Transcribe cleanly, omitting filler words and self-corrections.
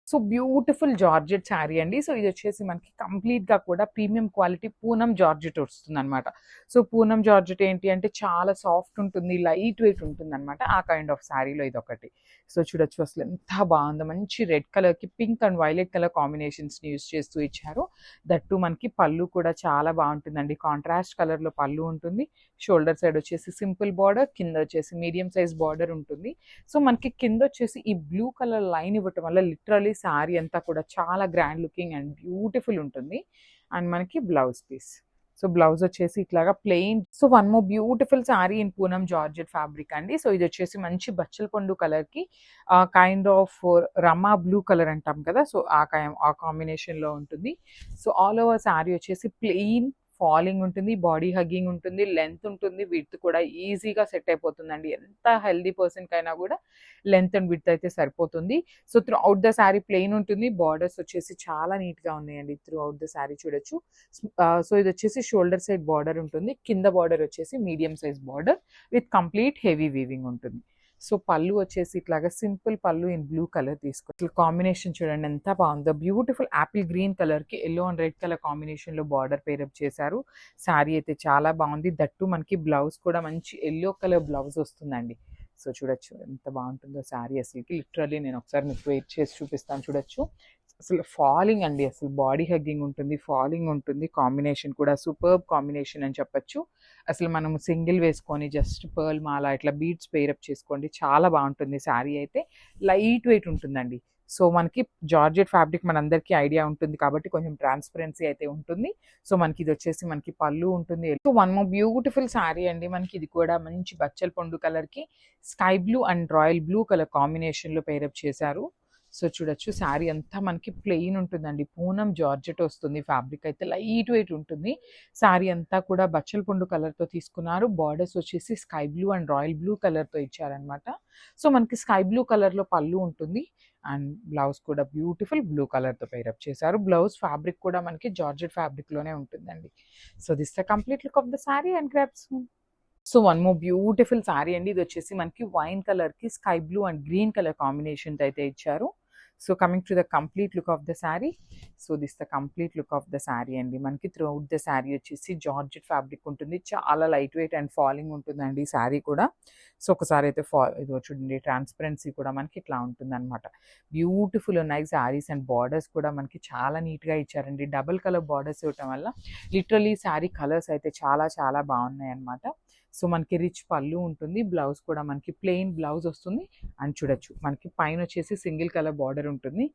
So beautiful georgette sari అండి. So ఇది వచ్చేసి మనకి కంప్లీట్‌గా కూడా ప్రీమియం క్వాలిటీ పూనం జార్జెట్ వస్తుందనమాట. సో పూనం జార్జెట్ ఏంటి అంటే చాలా సాఫ్ట్ ఉంటుంది, లైట్ వెయిట్ ఉంటుందనమాట. ఆ కైండ్ ఆఫ్ శారీలో ఇదొకటి. సో చూడొచ్చు అసలు ఎంత బాగుందో. మంచి రెడ్ కలర్‌కి పింక్ అండ్ వైలెట్ కలర్ కాంబినేషన్స్‌ని యూజ్ చేస్తూ ఇచ్చారు. దట్ టూ మనకి పళ్ళు కూడా చాలా బాగుంటుందండి. కాంట్రాస్ట్ కలర్‌లో పళ్ళు ఉంటుంది. షోల్డర్ సైడ్ వచ్చేసి సింపుల్ బార్డర్, కింద వచ్చేసి మీడియం సైజ్ బార్డర్ ఉంటుంది. సో మనకి కింద వచ్చేసి ఈ బ్లూ కలర్ లైన్ ఇవ్వటం వల్ల లిటరల్లీ శారీ అంతా కూడా చాలా గ్రాండ్ లుకింగ్ అండ్ బ్యూటిఫుల్ ఉంటుంది. అండ్ మనకి బ్లౌజ్ పీస్. సో బ్లౌజ్ వచ్చేసి ఇట్లాగా plain. So one more beautiful sari in Poonam georgette fabric అండి. సో ఇది వచ్చేసి మంచి బచ్చల పండు కలర్ కి kind of Rama blue colour అంటాం కదా, సో ఆ కాంబినేషన్ లో ఉంటుంది. సో ఆల్ ఓవర్ శారీ వచ్చేసి ప్లెయిన్ ఫాలింగ్ ఉంటుంది, బాడీ హగ్గింగ్ ఉంటుంది, లెంత్ ఉంటుంది, విడ్త్ కూడా ఈజీగా సెట్ అయిపోతుందండి. ఎంత హెల్దీ పర్సన్ కైనా కూడా లెంత్ అండ్ విడ్త్ అయితే సరిపోతుంది. So through out the sari plain ఉంటుంది. బార్డర్స్ వచ్చేసి చాలా నీట్ గా ఉన్నాయండి. త్రూ అవుట్ ద శారీ చూడొచ్చు. సో ఇది వచ్చేసి షోల్డర్ సైడ్ బార్డర్ ఉంటుంది. కింద బార్డర్ వచ్చేసి medium size border with complete heavy weaving ఉంటుంది. సో పళ్ళు వచ్చేసి ఇట్లాగా సింపుల్ పళ్ళు ఇన్ బ్లూ కలర్ తీసుకో. కాంబినేషన్ చూడండి ఎంత బాగుందో. బ్యూటిఫుల్ యాపిల్ గ్రీన్ కలర్ కి yellow and red colour combination లో బార్డర్ పేరప్ చేశారు. శారీ అయితే చాలా బాగుంది. దట్టు మనకి బ్లౌజ్ కూడా మంచి ఎల్లో కలర్ బ్లౌజ్ వస్తుందండి. సో చూడొచ్చు ఎంత బాగుంటుందో శారీ. అసలుకి లిటరల్లీ నేను ఒకసారి మీకు వెయిట్ చేసి చూపిస్తాను. చూడొచ్చు అసలు ఫాలింగ్ అండి. అసలు బాడీ హగ్గింగ్ ఉంటుంది, ఫాలింగ్ ఉంటుంది. కాంబినేషన్ కూడా సూపర్బ్ కాంబినేషన్ అని చెప్పొచ్చు. అసలు మనం సింగిల్ వేసుకొని జస్ట్ పర్ల్ మాల ఇట్లా బీడ్స్ పేరప్ చేసుకోండి, చాలా బాగుంటుంది. శారీ అయితే లైట్ వెయిట్ ఉంటుందండి. సో మనకి జార్జెట్ ఫ్యాబ్రిక్ మనందరికీ ఐడియా ఉంటుంది కాబట్టి కొంచెం ట్రాన్స్పరెన్సీ అయితే ఉంటుంది. సో మనకి ఇది వచ్చేసి మనకి పళ్ళు ఉంటుంది. So one more beautiful sari అండి. మనకి ఇది కూడా మంచి బచ్చల పండు కలర్ కి sky blue and royal blue colour combination లో పేరప్ చేశారు. సో చూడొచ్చు శారీ అంతా మనకి ప్లెయిన్ ఉంటుందండి. పూనం జార్జెట్ వస్తుంది. ఫ్యాబ్రిక్ అయితే లైట్ వెయిట్ ఉంటుంది. శారీ అంతా కూడా బచ్చల పండు కలర్తో తీసుకున్నారు. బార్డర్స్ వచ్చేసి sky blue and royal blue కలర్తో ఇచ్చారనమాట. సో మనకి స్కై బ్లూ కలర్లో పళ్ళు ఉంటుంది. అండ్ బ్లౌజ్ కూడా బ్యూటిఫుల్ బ్లూ కలర్తో పేరప్ చేశారు. బ్లౌజ్ ఫ్యాబ్రిక్ కూడా మనకి జార్జెట్ ఫ్యాబ్రిక్లోనే ఉంటుందండి. So this the complete look of the sari and grasp. So one more beautiful sari అండి. ఇది వచ్చేసి మనకి వైన్ కలర్ కి sky blue and green colour combination అయితే ఇచ్చారు. So coming to the complete look of the sari. So this the complete look of the sari అండి. మనకి through out the sari వచ్చేసి జార్జెట్ ఫ్యాబ్రిక్ ఉంటుంది. చాలా లైట్ వెయిట్ అండ్ ఫాలింగ్ ఉంటుందండి శారీ కూడా. సో ఒకసారి అయితే ఇది చూడండి, ట్రాన్స్పరెన్సీ కూడా మనకి ఇట్లా ఉంటుంది అనమాట. బ్యూటిఫుల్ ఉన్నాయి శారీస్ అండ్ బార్డర్స్ కూడా మనకి చాలా నీట్గా ఇచ్చారండి. డబుల్ కలర్ బార్డర్స్ ఇవ్వటం వల్ల లిటరలీ శారీ కలర్స్ అయితే చాలా చాలా బాగున్నాయి అనమాట. సో మనకి రిచ్ పళ్ళు ఉంటుంది. బ్లౌజ్ కూడా మనకి ప్లెయిన్ బ్లౌజ్ వస్తుంది. అండ్ చూడొచ్చు మనకి పైన వచ్చేసి సింగిల్ కలర్ బార్డర్ ఉంటుంది.